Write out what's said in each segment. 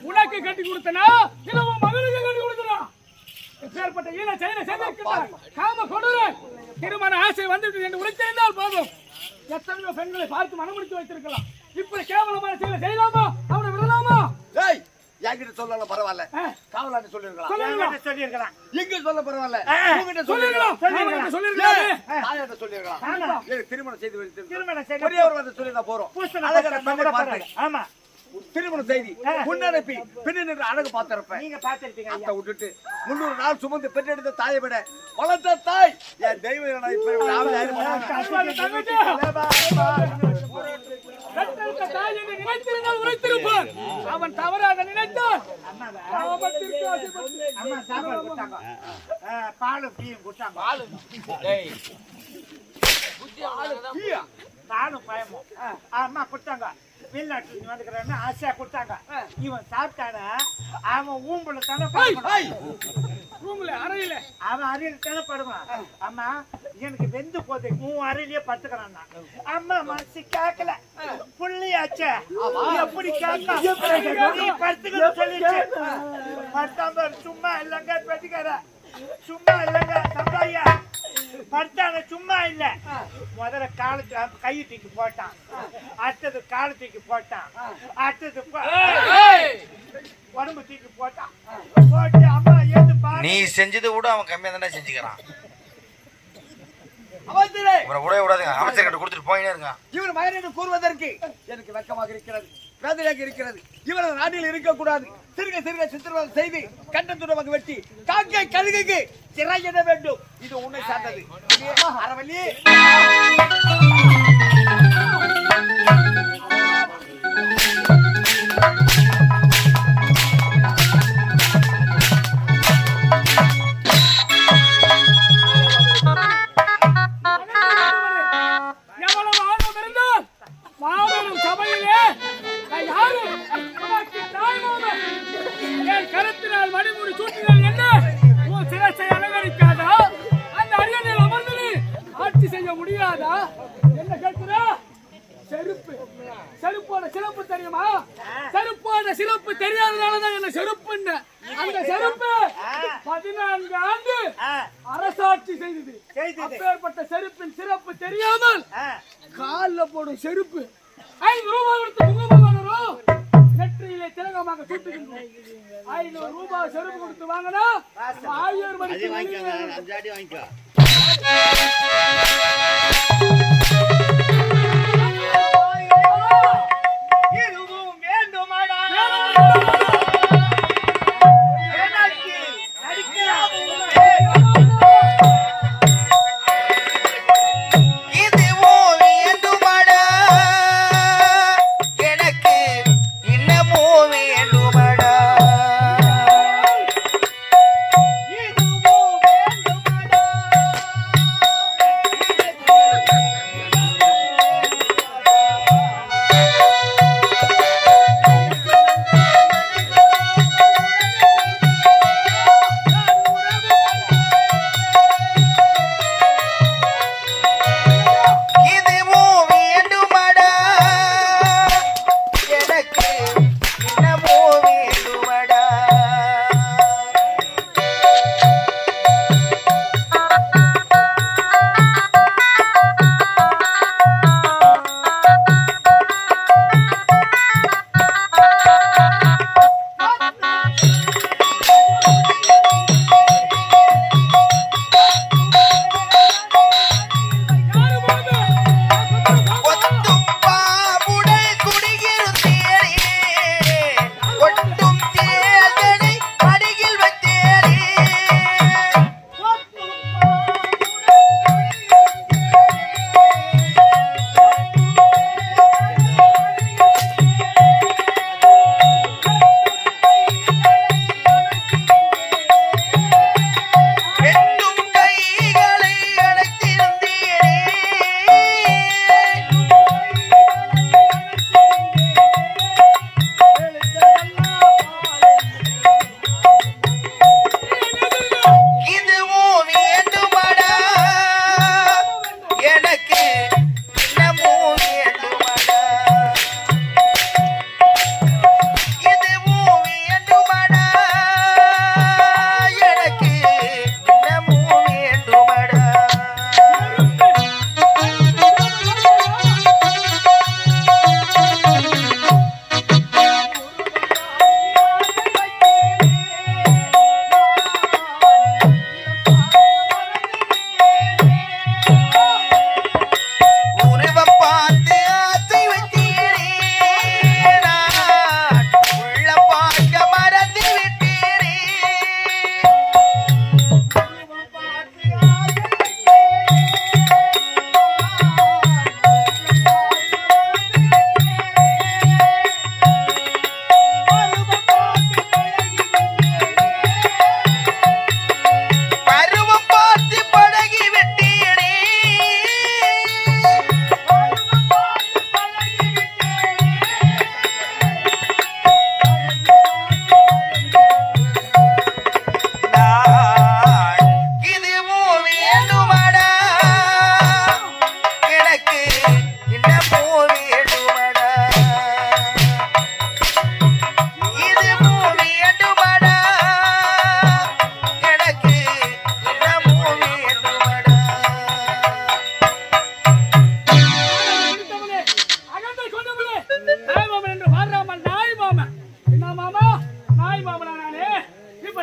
உனக்கு கட்டி கொடுத்தனா இல்ல உன் மகனுக்கு கட்டி கொடுத்தனா எப்பேற்பட்ட ஈன செயலை செய்திருக்கிறார் காம கொடூரன் திருமண ஆசை வந்துட்டு என்று உரைத்திருந்தால் போதும் எத்தனையோ பெண்களை பார்த்து மனமுடித்து வைத்திருக்கலாம் இப்படி கேவலமான செயலை செய்யலாமா அவனை விடலாமா என்கிட்ட சொல்லலாம் பரவாயில்ல, காவலாண்ட சொல்லிருக்கலாம், இங்க சொல்ல பரவாயில்ல, உங்ககிட்ட சொல்லிருக்கலாம், தாயாட்ட சொல்லிருக்கலாம். திருமணம் செய்து வைத்து ஒரே ஒரு வார்த்தை சொல்லி போறோம். ஆமா, திருமண செய்தி முன்னனுப்பி பின்ன அழகு பார்த்திருப்பேன். நீங்க பாத்திருப்பீங்க. அத்தை விட்டுட்டு 300 நாள் சுமந்து பெற்றெடுத்த தாயை விட வளர்த்த தாய் என் தெய்வம். அவன் தவறாக நினைத்தான். அம்மா சாப்பாடு கொடுத்தாங்க, பாலும் டீயும் கொடுத்தாங்க. பாலும் பயமும் அம்மா கொடுத்தாங்க. வெளிநாட்டுல வந்துக்கிறான்னு ஆசையா கொடுத்தாங்க. இவன் சாப்பிட்டானா அவன் ஊம்புல தானே அறையில அவன் அறையில தானே படுவான். அம்மா எனக்கு வெந்து போது உன் அறையிலேயே படுத்துக்கிறான். அம்மா மனசு கேட்கல, புள்ளியாச்ச எப்படி கேட்க படுத்துக்க சொல்லிச்சு. படுத்தாம சும்மா இல்லைங்க பெட்டிக்கார, சும்மா இல்லைங்க சம்பாயா படுத்தான, சும்மா இல்ல. முதல்ல கை தூக்கி போட்டான், அடுத்தது காலை தூக்கி போட்டான், அடுத்தது உடம்பு தூக்கி போட்டான். போட்டு அம்மா ஏந்து பாரு, நீ செஞ்சதை விட அவன் கம்மியா தானே செஞ்சுக்கிறான். அமைச்சர்கிட்ட கொடுத்துட்டு போயினே இருங்க. இவர் மகன் கூறுவதற்கு எனக்கு வெட்கமாக இருக்கிறது, வேதனையாக இருக்கிறது. இவர் நாட்டில் இருக்கக்கூடாது. சிறுக சிறுக சித்திரவதை செய்து கண்டத்துடன் வெட்டி காக்கை கழுகுக்கு சிறையிட வேண்டும். இது உன்னை சார்ந்தது. அறவள்ளி கருத்தினால் மணிமுடி சூட்டினால் என்ன உன் சிரசை அலங்கரிக்காதா? அந்த அரியணையில் அமர்ந்து ஆட்சி செய்ய முடியாதா? என்ன கேட்கிறா? செருப்பு, செருப்போட சிறப்பு தெரியுமா? செருப்போட சிறப்பு தெரியாதனாலதான் என்ன செருப்புன்னு. அந்த செருப்பு 14 ஆண்டு அரசாட்சி செய்தது. அப்பேற்பட்ட செருப்பின் சிறப்பு தெரியாமல் காலில் போடும் செருப்பு 5 ரூபாய் கொடுத்து குங்குமம் வாங்குறோம், நெற்றியிலே திலகமாக சுட்டுகின்றோம். 500 ரூபாய் செருப்பு கொடுத்து வாங்கினா 1000 மணிக்கு வாங்கிக்கோ. இதுவும் வேண்டுமாடா?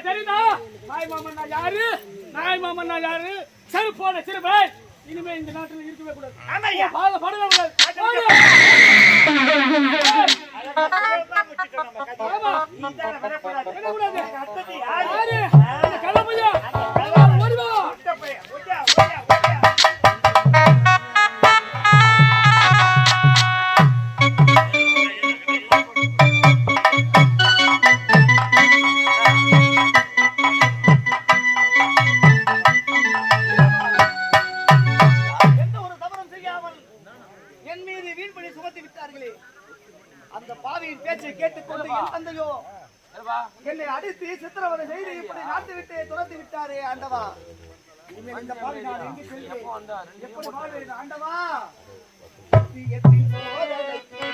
இப்ப தெரியுதா நாய் மாமன்னா யாரு நாய் மாமன்னா யாரு செருப்போட சிறுவை இனிமே இந்த நாட்டுல இருக்கவே கூடாது ஆமாய்யா. பாத படவே கூடாது ஆமா இந்தால வரக்கூடாது. வரக்கூடாது. அடுத்தது யாரு? யாரு அந்த கள்ளப்பையா ஓடிவா இந்த பையன். ஓடியா, ஓடியா, ஓடியா. எந்த ஒரு தவறும் செய்யாமல் என் மீது வீண்படி சுமத்தி விட்டார்களே அந்த பாவியின் பேச்சை கேட்டுக்கொண்டு என் தந்தையோ என்னை அடித்து சித்திரவதை செய்து இப்படி நாட்டு விட்டு துரத்தி விட்டாரே ஆண்டவா இனிமேல் இந்த பாவி நான் எங்கு செல்வேன் எப்படி வாழ்வேன் ஆண்டவா சத்தியத்தின் சோதனைக்கு